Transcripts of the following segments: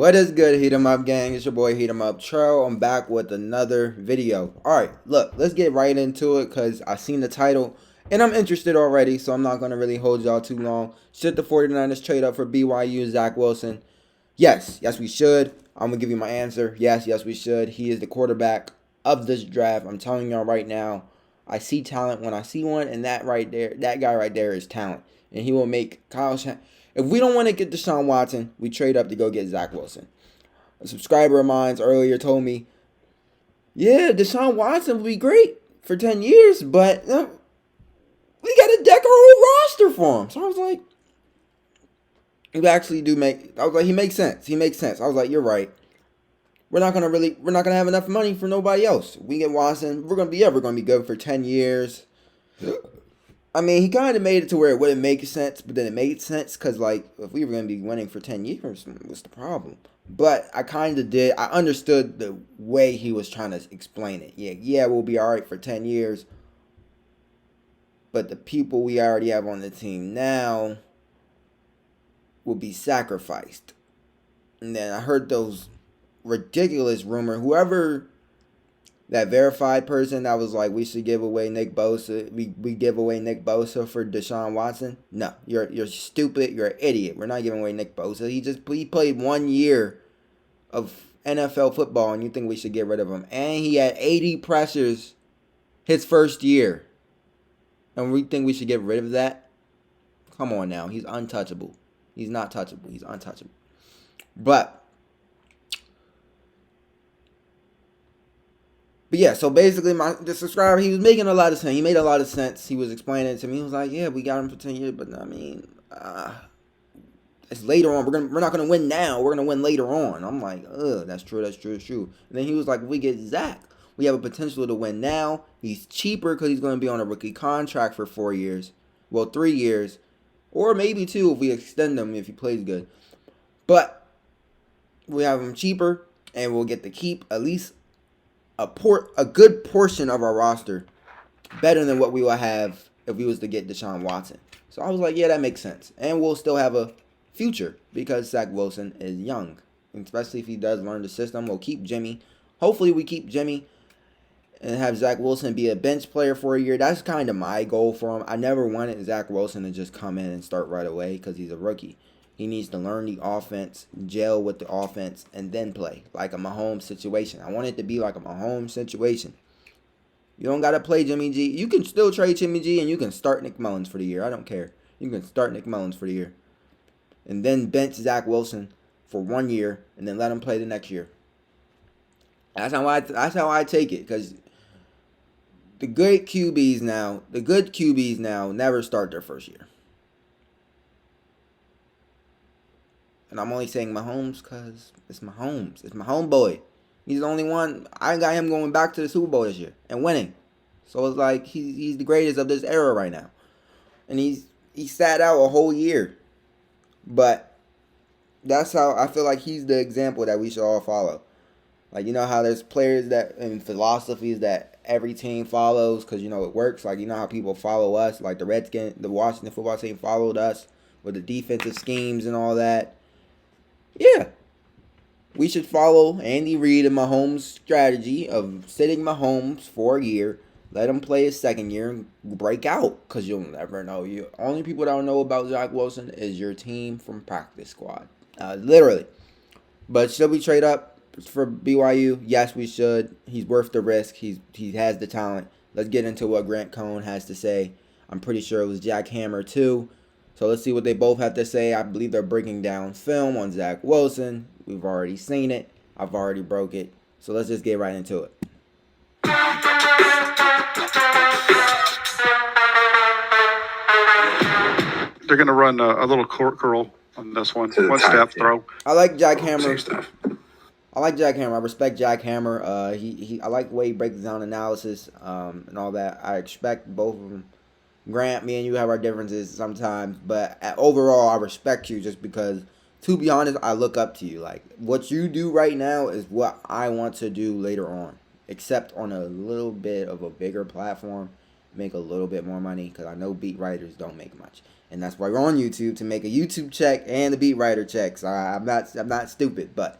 What is good, Heat 'em Up gang? It's your boy Heat 'em Up Tro. I'm back with another video. Alright, look, let's get right into it because I seen the title and I'm interested already, so I'm not going to really hold y'all too long. Should the 49ers trade up for BYU Zach Wilson? Yes, we should. I'm going to give you my answer. Yes, we should. He is the quarterback of this draft. I'm telling y'all right now, I see talent when I see one, and that guy right there is talent. And he will make if we don't want to get Deshaun Watson, we trade up to go get Zach Wilson. A subscriber of mine earlier told me, yeah, Deshaun Watson would be great for 10 years, but we got to deck our whole roster for him. So I was like, he makes sense. I was like, you're right. We're not gonna have enough money for nobody else. We get Watson, we're gonna be good for 10 years. I mean, he kind of made it to where it wouldn't make sense, but then it made sense because, like, if we were going to be winning for 10 years, what's the problem? But I kind of did. I understood the way he was trying to explain it. Yeah, we'll be all right for 10 years. But the people we already have on the team now will be sacrificed. And then I heard those ridiculous rumors. Whoever... that verified person that was like, we should give away Nick Bosa. We give away Nick Bosa for Deshaun Watson. No, you're stupid. You're an idiot. We're not giving away Nick Bosa. He played 1 year of NFL football, and you think we should get rid of him? And he had 80 pressures his first year, and we think we should get rid of that? Come on now, he's untouchable. He's not touchable. He's untouchable. But yeah, so basically, the subscriber, he was making a lot of sense. He made a lot of sense. He was explaining it to me. He was like, yeah, we got him for 10 years, but I mean, it's later on. We're not gonna win now. We're gonna win later on. I'm like, that's true. And then he was like, if we get Zach, we have a potential to win now. He's cheaper because he's gonna be on a rookie contract for 4 years, well, 3 years, or maybe 2 if we extend him if he plays good. But we have him cheaper, and we'll get to keep at least a good portion of our roster, better than what we will have if we was to get Deshaun Watson. So I was like, yeah, that makes sense. And we'll still have a future because Zach Wilson is young. And especially if he does learn the system. We'll keep Jimmy. Hopefully we keep Jimmy and have Zach Wilson be a bench player for a year. That's kind of my goal for him. I never wanted Zach Wilson to just come in and start right away because he's a rookie. He needs to learn the offense, gel with the offense, and then play like a Mahomes situation. I want it to be like a Mahomes situation. You don't got to play Jimmy G. You can still trade Jimmy G, and you can start Nick Mullins for the year. I don't care. You can start Nick Mullins for the year. And then bench Zach Wilson for 1 year, and then let him play the next year. That's how I take it, because the good QBs now never start their first year. And I'm only saying Mahomes because it's Mahomes. It's my homeboy. He's the only one. I got him going back to the Super Bowl this year and winning. So it's like he's the greatest of this era right now. And he sat out a whole year. But that's how I feel like he's the example that we should all follow. Like, you know how there's players that and philosophies that every team follows because, you know, it works. Like, you know how people follow us. Like the Washington football team followed us with the defensive schemes and all that. Yeah, we should follow Andy Reid and Mahomes' strategy of sitting Mahomes for a year, let him play his second year, and break out. Because you'll never know. Only people that don't know about Zach Wilson is your team from practice squad. Literally. But should we trade up for BYU? Yes, we should. He's worth the risk. He has the talent. Let's get into what Grant Cohn has to say. I'm pretty sure it was Jack Hammer too. So let's see what they both have to say. I believe they're breaking down film on Zach Wilson. We've already seen it. I've already broke it. So let's just get right into it. They're going to run a little curl on this one. One step throw. I like Jack Hammer. I respect Jack Hammer. I like the way he breaks down analysis and all that. I expect both of them. Grant, me and you have our differences sometimes, but overall, I respect you just because, to be honest, I look up to you. Like, what you do right now is what I want to do later on, except on a little bit of a bigger platform make a little bit more money because I know beat writers don't make much, and that's why we're on YouTube, to make a YouTube check and the beat writer checks. I'm not stupid, but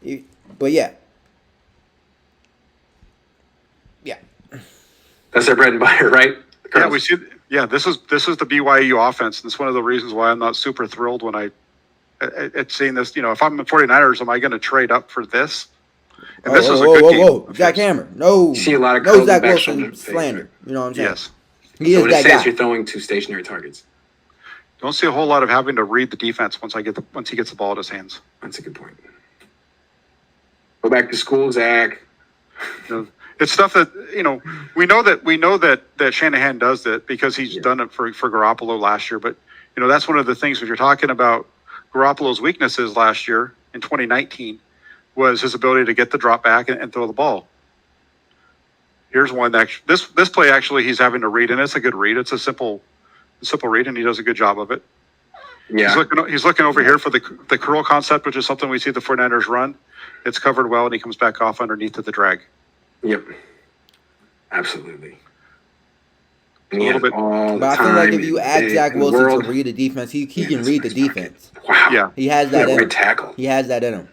yeah. Yeah. That's their bread and butter, right? Yeah, we see. Yeah, this is the BYU offense, and it's one of the reasons why I'm not super thrilled when at seeing this. You know, if I'm the 49ers, am I going to trade up for this? And this is a good game. Whoa, Jack Hammer. No. You see a lot of no Zach back Wilson shoulder slander. things, You know what I'm saying? Yes. He so is what that it says guy. you're throwing to stationary targets. Don't see a whole lot of having to read the defense once he gets the ball in his hands. That's a good point. Go back to school, Zach. You know, it's stuff that, you know, we know that Shanahan does that because he's done it for Garoppolo last year. But, you know, that's one of the things when you're talking about Garoppolo's weaknesses last year in 2019 was his ability to get the drop back and throw the ball. Here's one that this play actually he's having to read, and it's a good read. It's a simple read, and he does a good job of it. Yeah. He's looking over here for the curl concept, which is something we see the 49ers run. It's covered well, and he comes back off underneath to the drag. Yep. Absolutely. A little bit. But I feel like if you ask Zach Wilson to read the defense, he can read the defense. Wow. Yeah. He has that in him. Tackle. He has that in him.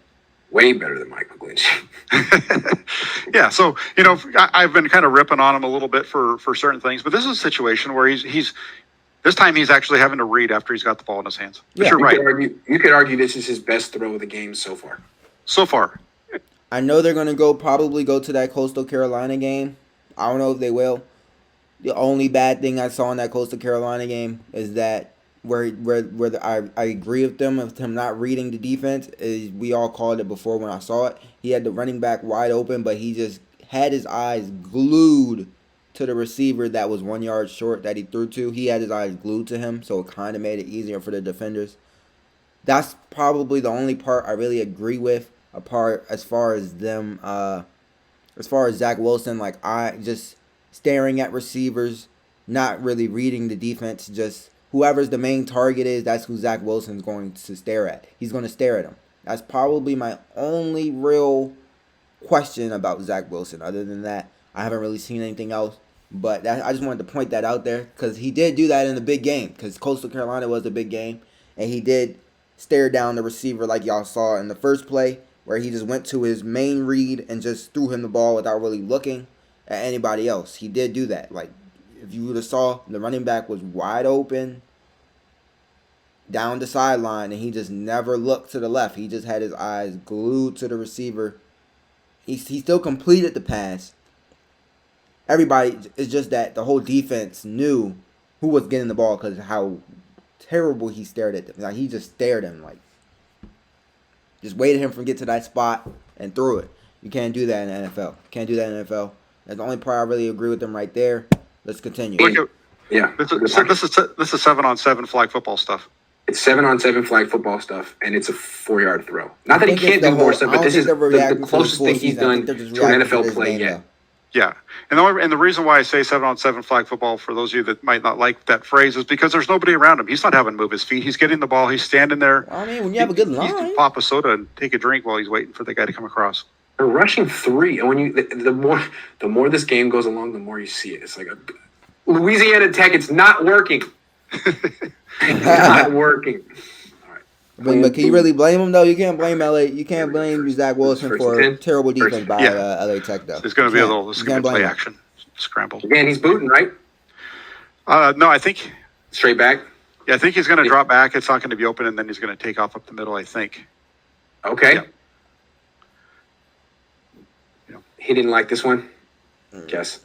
Way better than Michael Glinch. Yeah, so, you know, I've been kind of ripping on him a little bit for certain things, but this is a situation where he's this time he's actually having to read after he's got the ball in his hands. But you're right. You could argue this is his best throw of the game so far. So far. I know they're going to probably go to that Coastal Carolina game. I don't know if they will. The only bad thing I saw in that Coastal Carolina game is that where I agree with them of him not reading the defense is we all called it before when I saw it. He had the running back wide open, but he just had his eyes glued to the receiver that was 1 yard short that he threw to. He had his eyes glued to him, so it kind of made it easier for the defenders. That's probably the only part I really agree with. As far as Zach Wilson, like I just staring at receivers, not really reading the defense, just whoever's the main target is, that's who Zach Wilson's going to stare at. He's going to stare at him. That's probably my only real question about Zach Wilson. Other than that, I haven't really seen anything else. But I just wanted to point that out there because he did do that in the big game because Coastal Carolina was a big game. And he did stare down the receiver like y'all saw in the first play where he just went to his main read and just threw him the ball without really looking at anybody else. He did do that. Like, if you would have saw, the running back was wide open down the sideline, and he just never looked to the left. He just had his eyes glued to the receiver. He still completed the pass. Everybody, it's just that the whole defense knew who was getting the ball because of how terrible he stared at them. Like, he just stared at him, like, just waited him from get to that spot and threw it. You can't do that in the NFL. Can't do that in the NFL. That's the only part I really agree with them right there. Let's continue. Yeah. This is 7-on-7 flag football stuff. It's 7-on-7 flag football stuff, and it's a 4-yard throw. Not that he can't do more stuff, but this is the closest thing he's done to an NFL play yet. Yeah, and the reason why I say 7-on-7 flag football for those of you that might not like that phrase is because there's nobody around him. He's not having to move his feet. He's getting the ball. He's standing there. I mean, when you have a good line, he can pop a soda and take a drink while he's waiting for the guy to come across. They're rushing 3, and when the more this game goes along, the more you see it. It's like a Louisiana Tech. It's not working. It's not working. All right. But can you really blame him though? You can't blame LA. You can't blame Zach Wilson for a terrible defense by LA Tech though. There's going to be a little. This is going to be play action scramble. Again, he's booting, right? No, I think straight back. Yeah, I think he's going to drop back. It's not going to be open, and then he's going to take off up the middle. I think. Okay. Yeah. He didn't like this one. Guess.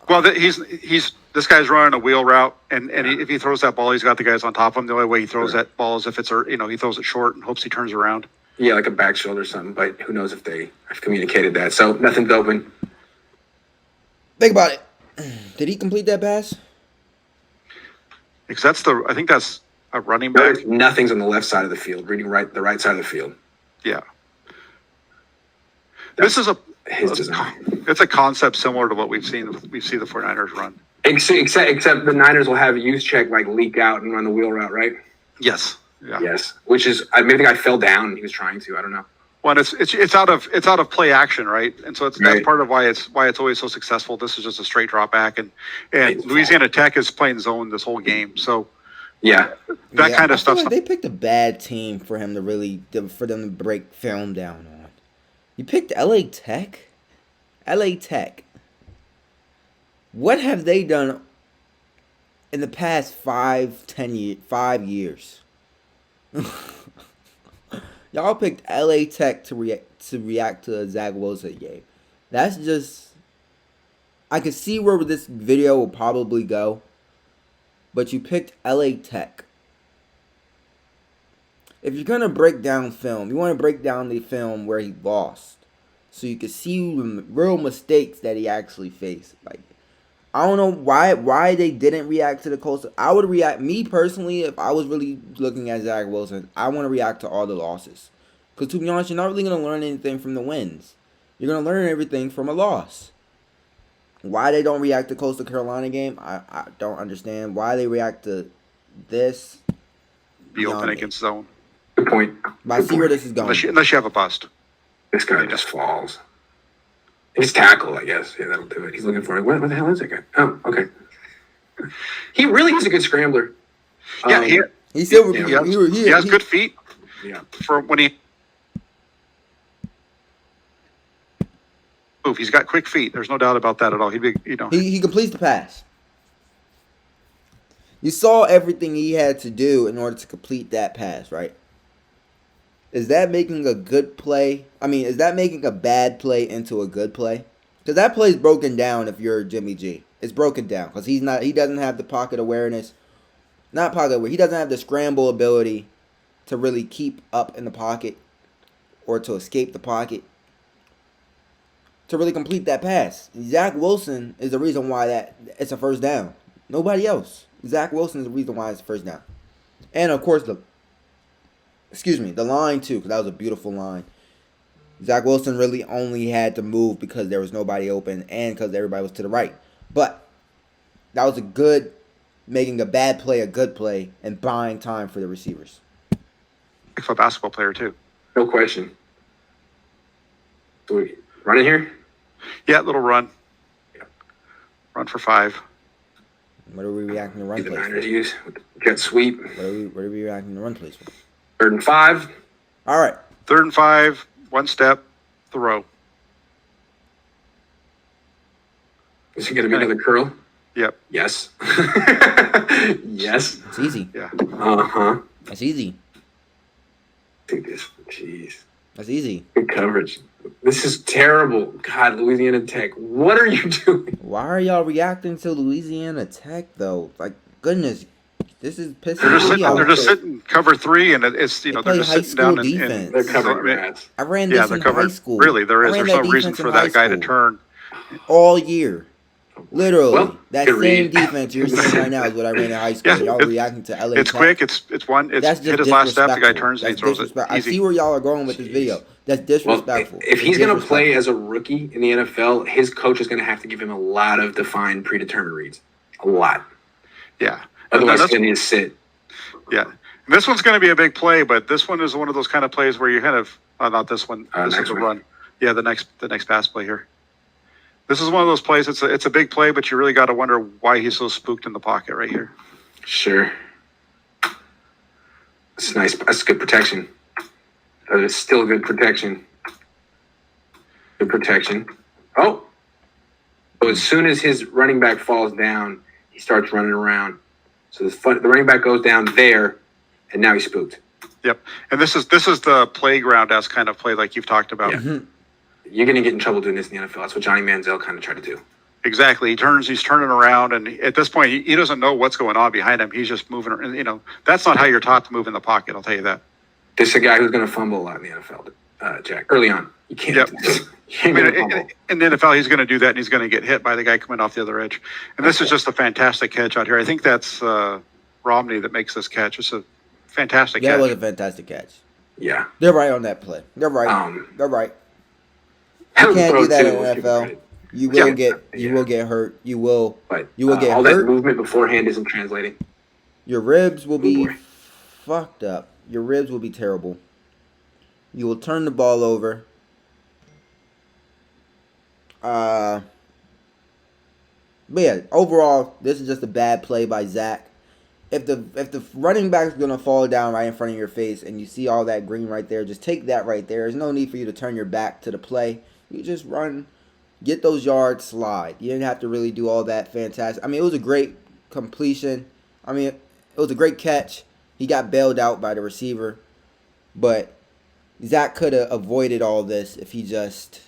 Well, this guy's running a wheel route, and if he throws that ball, he's got the guys on top of him. The only way he throws that ball is if it's he throws it short and hopes he turns around. Yeah, like a back shoulder or something. But who knows if they have communicated that? So nothing's open. Think about it. Did he complete that pass? Because I think that's a running back. Nothing's on the left side of the field. Reading the right side of the field. Yeah. This is his design. It's a concept similar to what we've seen the 49ers run. Except the Niners will have use check like leak out and run the wheel route, right? Yes. Yeah. Yes. Which is maybe the guy fell down and he was trying to. I don't know. Well, it's out of play action, right? And so that's Right. part of why it's always so successful. This is just a straight drop back, and Louisiana Tech is playing zone this whole game. So Yeah. that kind I of feel stuff. like they picked a bad team for him to for them to break film down on. You picked LA Tech? LA Tech. What have they done in the past 5 years? Y'all picked LA Tech to react to a Zach Wilson game. That's just, I could see where this video will probably go, but you picked LA Tech. If you're gonna break down film, you want to break down the film where he lost, so you can see the real mistakes that he actually faced. Like, I don't know why they didn't react to the Coastal. I would react, me personally, if I was really looking at Zach Wilson, I want to react to all the losses. Because to be honest, you're not really going to learn anything from the wins. You're going to learn everything from a loss. Why they don't react to Coastal Carolina game, I don't understand. Why they react to this, Be open beyond me. against zone. Good point. But I Good see where point. this is going. Unless you have a bust. This guy just falls. He's tackle, I guess. Yeah, that'll do it. He's looking for it. What the hell is that guy? Oh, okay. He really is a good scrambler. Yeah, He still he has good feet. Yeah. For when he move, he's got quick feet. There's no doubt about that at all. He'd be, He completes the pass. You saw everything he had to do in order to complete that pass, right? Is that making a good play? I mean, is that making a bad play into a good play? Because that play's broken down if you're Jimmy G. It's broken down because he doesn't have the pocket awareness. Not pocket awareness. He doesn't have the scramble ability to really keep up in the pocket or to escape the pocket to really complete that pass. Zach Wilson is the reason why it's a first down. Nobody else. Zach Wilson is the reason why it's a first down. And of course the line too, because that was a beautiful line. Zach Wilson really only had to move because there was nobody open and because everybody was to the right. But that was making a bad play a good play and buying time for the receivers. for a basketball player too. No question. So we running here? Yeah, little run. Yeah. Run for 5. What are we reacting to run The plays Niners for? use with the jet sweep. What are we reacting to run plays for? 3rd and 5. All right. 3rd and 5, 1 step, throw. Is he going to be another curl? Yep. Yes. Yes. It's easy. Yeah. Uh-huh. That's easy. Take this. Jeez. That's easy. Good coverage. This is terrible. God, Louisiana Tech. What are you doing? Why are y'all reacting to Louisiana Tech though? Like, goodness, this is They're pissing just me off. sitting cover 3, and it's They they're play just high sitting down school defense. They're covering rats. I ran yeah, this they're in covered. high school. Really, I ran there's that no reason defense for in that high guy to school. turn. All year. Literally. Well, that good same read. defense you're seeing right now is what I ran in high school. Yeah, Y'all reacting to LA It's Tech. quick. It's one. It's That's just hit his last step. The guy disrespectful. turns and he That's throws it. disrespectful. I Easy. see where y'all are going with this video. That's Well, disrespectful. if he's It's going to play disrespectful. as a rookie in the NFL, his coach is going to have to give him a lot of defined, predetermined reads. A lot. Yeah. Otherwise, that's- he's going to sit. Yeah. And this one's going to be a big play, but this one is one of those kind of plays where you kind of not this one. This Next is a one. run. Yeah, the next pass play here. This is one of those plays. It's a big play, but you really got to wonder why he's so spooked in the pocket right here. Sure. That's nice. That's good protection. That is still good protection. Good protection. Oh. So as soon as his running back falls down, he starts running around. So the running back goes down there, and now he's spooked. Yep. And this is the playground-esque kind of play like you've talked about. Yeah. You're going to get in trouble doing this in the NFL. That's what Johnny Manziel kind of tried to do. Exactly. He's turning around, and at this point, he doesn't know what's going on behind him. He's just moving. That's not how you're taught to move in the pocket. I'll tell you that. This is a guy who's going to fumble a lot in the NFL, Jack. Early on. You can't. Yep. You ain't gonna fumble. In the NFL, he's going to do that, and he's going to get hit by the guy coming off the other edge. And this is just a fantastic catch out here. I think that's Romney that makes this catch. It's a fantastic That catch. was a fantastic catch. Yeah. They're right on that play. They're right. They're right. You can't do that in the NFL. You will get hurt. You will get all that hurt. movement beforehand isn't translating. Your ribs will be boy. fucked up. Your ribs will be terrible. You will turn the ball over. But yeah, overall, this is just a bad play by Zach. If the running back is gonna fall down right in front of your face and you see all that green right there, just take that right there. There's no need for you to turn your back to the play. You just run, get those yards, slide. You didn't have to really do all that fantastic. I mean, it was a great completion. I mean, it was a great catch. He got bailed out by the receiver, but Zach could have avoided all this if he just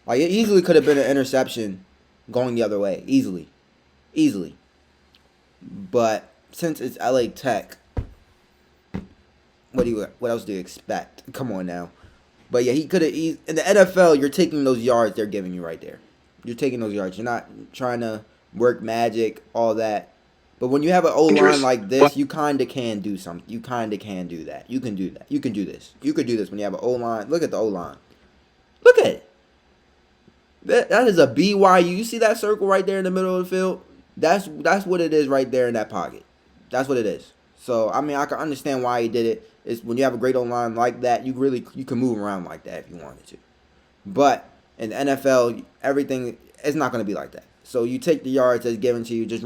like it easily could have been an interception going the other way, easily. But since it's LA Tech, what else do you expect? Come on now. But yeah, he could have. In the NFL, you're taking those yards they're giving you right there. You're taking those yards. You're not trying to work magic, all that. But when you have an O line like this, you kind of can do something. You kind of can do that. You can do that. You can do this. You could do this when you have an O line. Look at the O line. Look at it. That is a BYU. You see that circle right there in the middle of the field? That's what it is right there in that pocket. That's what it is. So I mean, I can understand why he did it. It's when you have a great O-line like that, you can move around like that if you wanted to. But in the NFL, everything is not going to be like that. So you take the yards that's given to you, just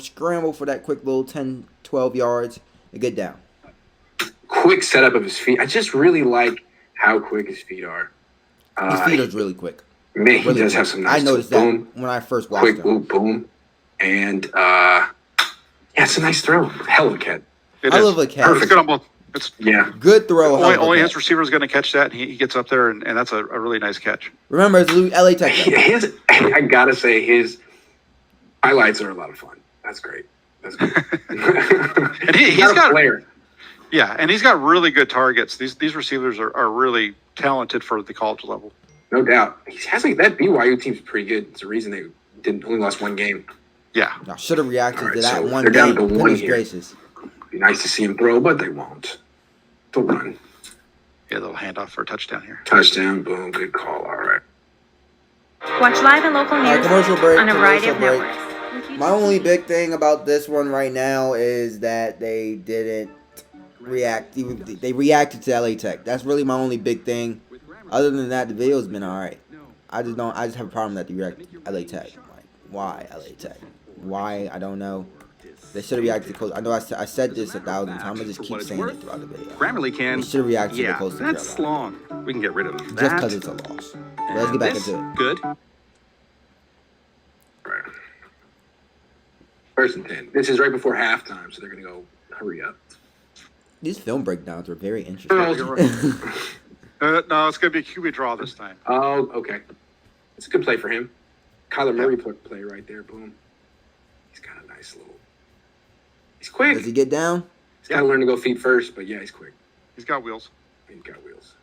scramble for that quick little 10, 12 yards and get down. Quick setup of his feet. I just really like how quick his feet are. His feet are really quick. Man, he does have some nice. I noticed that when I first watched him. Quick boom. And yeah, it's a nice throw. Hell of a catch. Hell of a catch. Perfect on both. It's good throw. Only his receiver is going to catch that, and he gets up there, and that's a really nice catch. Remember, it's LA Tech. I gotta say, his highlights are a lot of fun. That's great. And he's got a player. Yeah, and he's got really good targets. These receivers are really talented for the college level. No doubt. He has that BYU team's pretty good. It's the reason they only lost one game. Yeah. I should have reacted to that one they're game. Down to one here. Gracious. Be nice to see him throw, but they won't. They'll run. Yeah, they'll hand off for a touchdown here. Touchdown, boom, good call. All right. Watch live and local news commercial break, on a variety of break. networks. My only big thing about this one right now is that they didn't react. They reacted to LA Tech. That's really my only big thing. Other than that, the video's been alright. I just have a problem that they react to LA Tech. Like, why LA Tech? Why? I don't know. They should have reacted to Coach. I know I said this 1,000 times. I just keep saying it throughout the video. Grammarly can. They should have reacted to Coach. That's long. We can get rid of that. Just because it's a loss. But let's get back into it. Good. Right. First and 10. This is right before halftime, so they're going to go hurry up. These film breakdowns are very interesting. No, it's going to be a QB draw this time. Oh, okay. It's a good play for him. Kyler Murray play right there. Boom. He's got a nice little. He's quick. Does he get down? He's got to learn to go feet first, but yeah, he's quick. He's got wheels. He's got wheels.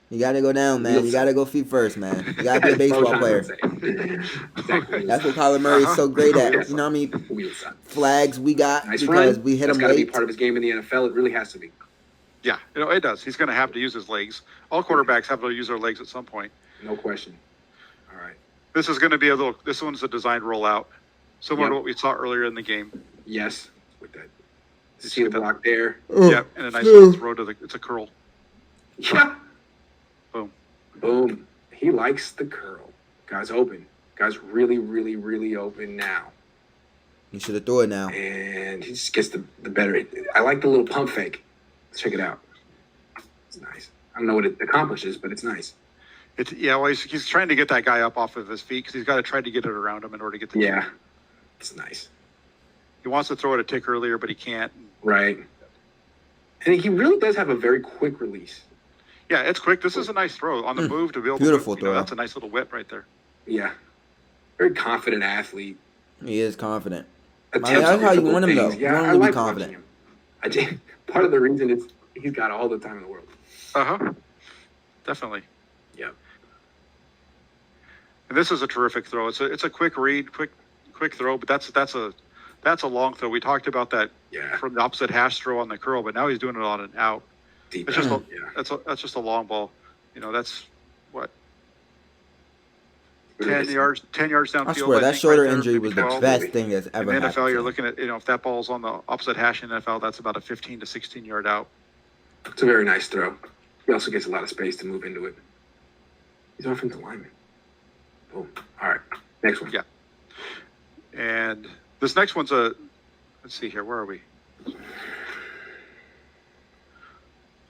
You got to go down, man. You got to go feet first, man. You got to be a baseball player. Exactly. That's what Kyler Murray is so great at. You know how many flags we got because we hit him late? That's got to be part of his game in the NFL. It really has to be. Yeah, it does. He's going to have to use his legs. All quarterbacks have to use their legs at some point. No question. All right. This is going to be this one's a designed rollout, similar to what we saw earlier in the game. Yes, with that. See the block there. Yeah, and a nice little throw it's a curl. Yeah. Boom. Boom. He likes the curl. Guy's open. Guy's really, really, really open now. You should have threw it now. And he just gets the better. I like the little pump fake. Check it out. It's nice. I don't know what it accomplishes, but it's nice. He's trying to get that guy up off of his feet because he's got to try to get it around him in order to get the kick. Kick. It's nice. He wants to throw it a tick earlier, but he can't. Right. And he really does have a very quick release. Yeah, it's quick. This is a nice throw on the move to be able Beautiful to throw. That's a nice little whip right there. Yeah. Very confident athlete. He is confident. That's how you want him, though. Yeah, you want him to be confident. Part of the reason is he's got all the time in the world. Definitely. Yep. And this is a terrific throw. It's a quick read, quick throw, but that's a long throw. We talked about that from the opposite hash throw on the curl, but now he's doing it on an out. Deep it's just that's just a long ball. That's what 10 yards downfield. I swear that shoulder injury was the best thing that's ever happened. In the NFL, you're looking at if that ball's on the opposite hash in the NFL, that's about a 15 to 16 yard out. It's a very nice throw. He also gets a lot of space to move into it. He's offensive lineman. Boom. All right. Next one. Yeah. And this next one's let's see here. Where are we?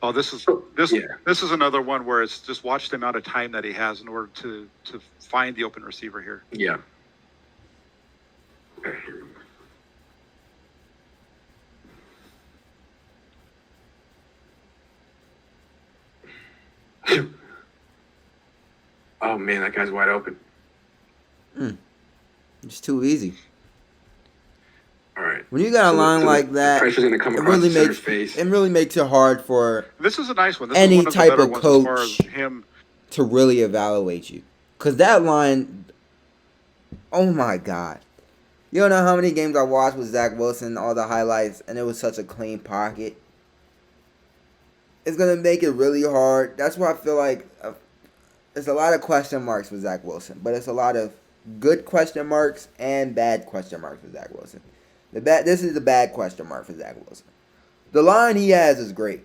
Oh, this is another one where it's just watch the amount of time that he has in order to find the open receiver here. Yeah. Okay. Oh man, that guy's wide open. It's too easy. All right. When you got a line like that, pressure's gonna come it across really the center makes face. it really makes it hard for This is a nice one. This any is one of type the of better ones as far as coach him. to really evaluate you. Cause that line, oh my God. You don't know how many games I watched with Zach Wilson, all the highlights, and it was such a clean pocket. It's going to make it really hard. That's why I feel like there's a lot of question marks with Zach Wilson. But it's a lot of good question marks and bad question marks with Zach Wilson. This is the bad question mark for Zach Wilson. The line he has is great.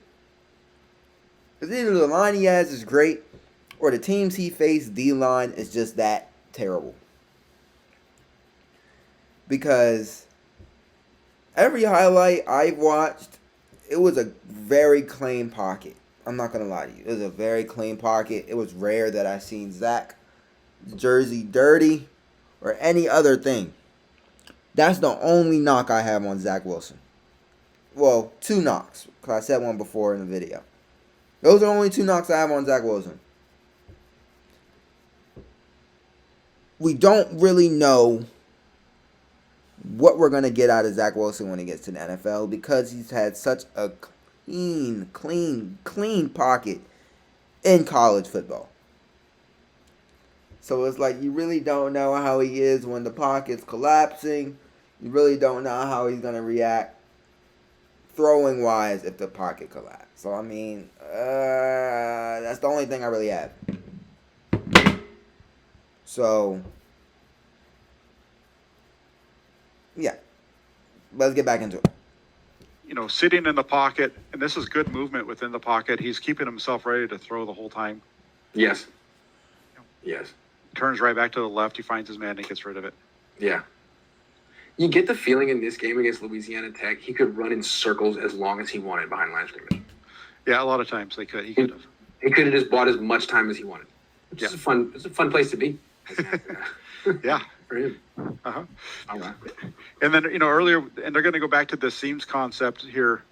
Because either the line he has is great, or the teams he faced, D-line, is just that terrible. Because every highlight I've watched, it was a very clean pocket. I'm not going to lie to you. It was a very clean pocket. It was rare that I seen Zach jersey dirty or any other thing. That's the only knock I have on Zach Wilson. Well, 2 knocks, because I said one before in the video. Those are the only 2 knocks I have on Zach Wilson. We don't really know what we're going to get out of Zach Wilson when he gets to the NFL because he's had such a clean pocket in college football. So it's like you really don't know how he is when the pocket's collapsing. You really don't know how he's going to react throwing wise if the pocket collapses. So, I mean, that's the only thing I really have. So, yeah. Let's get back into it. You know, sitting in the pocket, and this is good movement within the pocket. He's keeping himself ready to throw the whole time. Yes. Yes. Turns right back to the left. He finds his man and gets rid of it. Yeah. You get the feeling in this game against Louisiana Tech, he could run in circles as long as he wanted behind line scrimmage. Yeah, a lot of times he could have. He could have just bought as much time as he wanted. Which is it's a fun place to be. Yeah. For him. Uh-huh. All right. And then, you know, earlier, and they're going to go back to the seams concept here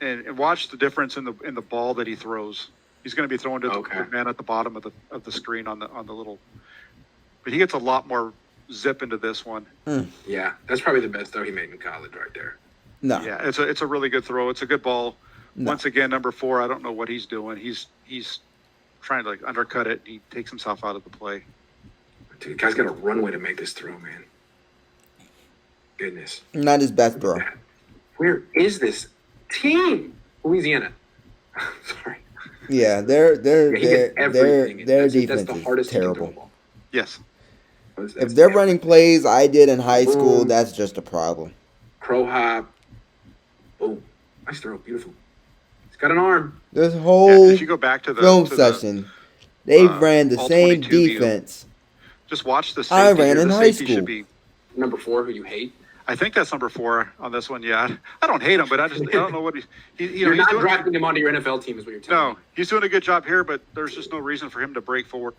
and watch the difference in the ball that he throws. He's going to be throwing to the man at the bottom of the screen on the little, but he gets a lot more zip into this one. Yeah, that's probably the best throw he made in college right there. No. Yeah, it's a really good throw. It's a good ball. No. Once again, number 4, I don't know what he's doing. He's trying to like undercut it. He takes himself out of the play. Dude, the guy's got a runway to make this throw, man. Goodness. Not his best throw. Where is this team? Louisiana. Sorry. Yeah, their everything. defense That's the hardest is terrible. thing to throw. Yes. If they're running plays I did in high school, that's just a problem. Crow hop. Boom. Nice throw. Beautiful. He's got an arm. This whole if you go back to the film session, they ran the all same 22 view. defense. Just watch the safety. I ran in the high safety school. should be, Number 4, who you hate. I think that's number 4 on this one. Yeah, I don't hate him, but I don't know what You're he's not doing. drafting him onto your NFL team, is what you're telling No, he's doing a good job here, but there's just no reason for him to break forward.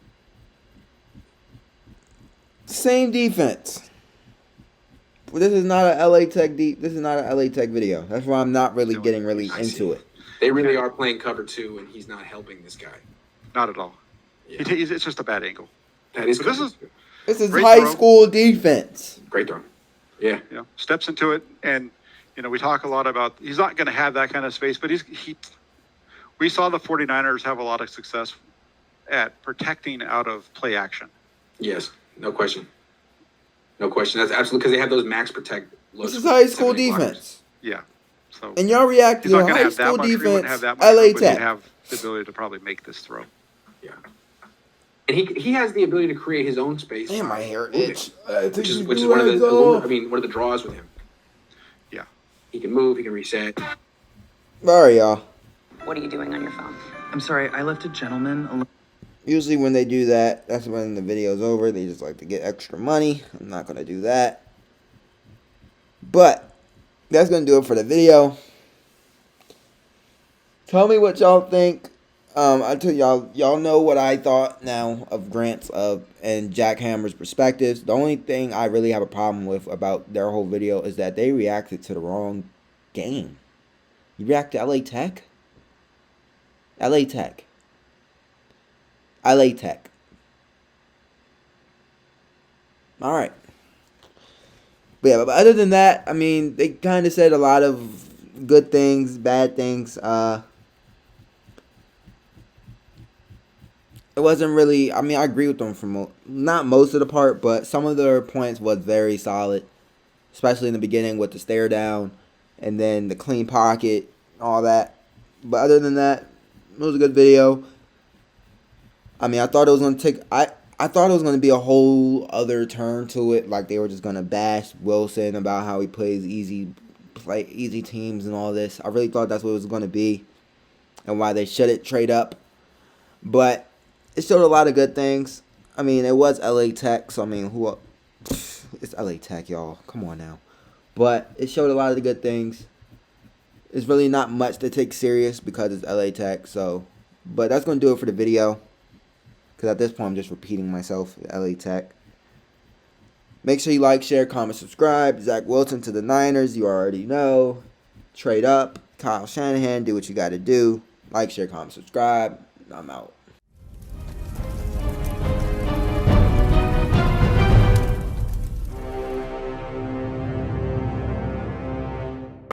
Same defense. But this is not a LA Tech This is not a LA Tech video. That's why I'm not really getting into it. They really are playing cover 2, and he's not helping this guy. Not at all. Yeah. It's just a bad angle. That is. But this is This is great high throw. school defense. Great throw. Yeah. You know, steps into it, and you know we talk a lot about he's not going to have that kind of space, but we saw the 49ers have a lot of success at protecting out of play action. Yes. No question. No question. That's absolutely because they have those max protect. This is high school defense. Yeah. So And y'all react he's to not going to high have that school much. He wouldn't defense, have that much, LA but he'd Tech. have the ability to probably make this throw. Yeah. And he has the ability to create his own space. Damn, my hair moving, itch. Which is one of the draws with him. Yeah. He can move. He can reset. Sorry, y'all. What are you doing on your phone? I'm sorry, I left a gentleman alone. Usually when they do that, that's when the video's over. They just like to get extra money. I'm not going to do that. But that's going to do it for the video. Tell me what y'all think. I tell y'all know what I thought now of Grant's and Jack Hammer's perspectives. The only thing I really have a problem with about their whole video is that they reacted to the wrong game. You react to LA Tech? LA Tech. LA Tech. Alright. But yeah, but other than that, I mean, they kind of said a lot of good things, bad things. It wasn't really, I mean, I agree with them for not most of the part, but some of their points was very solid, especially in the beginning with the stare down and then the clean pocket, all that. But other than that, it was a good video. I mean, I thought it was going to take, I thought it was going to be a whole other turn to it, like they were just going to bash Wilson about how he plays easy teams and all this. I really thought that's what it was going to be and why they shouldn't trade up. But it showed a lot of good things. I mean, it was LA Tech, so I mean, it's LA Tech, y'all. Come on now. But it showed a lot of the good things. It's really not much to take serious because it's LA Tech, so. But that's going to do it for the video. Because at this point, I'm just repeating myself, LA Tech. Make sure you like, share, comment, subscribe. Zach Wilson to the Niners, you already know. Trade up. Kyle Shanahan, do what you got to do. Like, share, comment, subscribe. I'm out.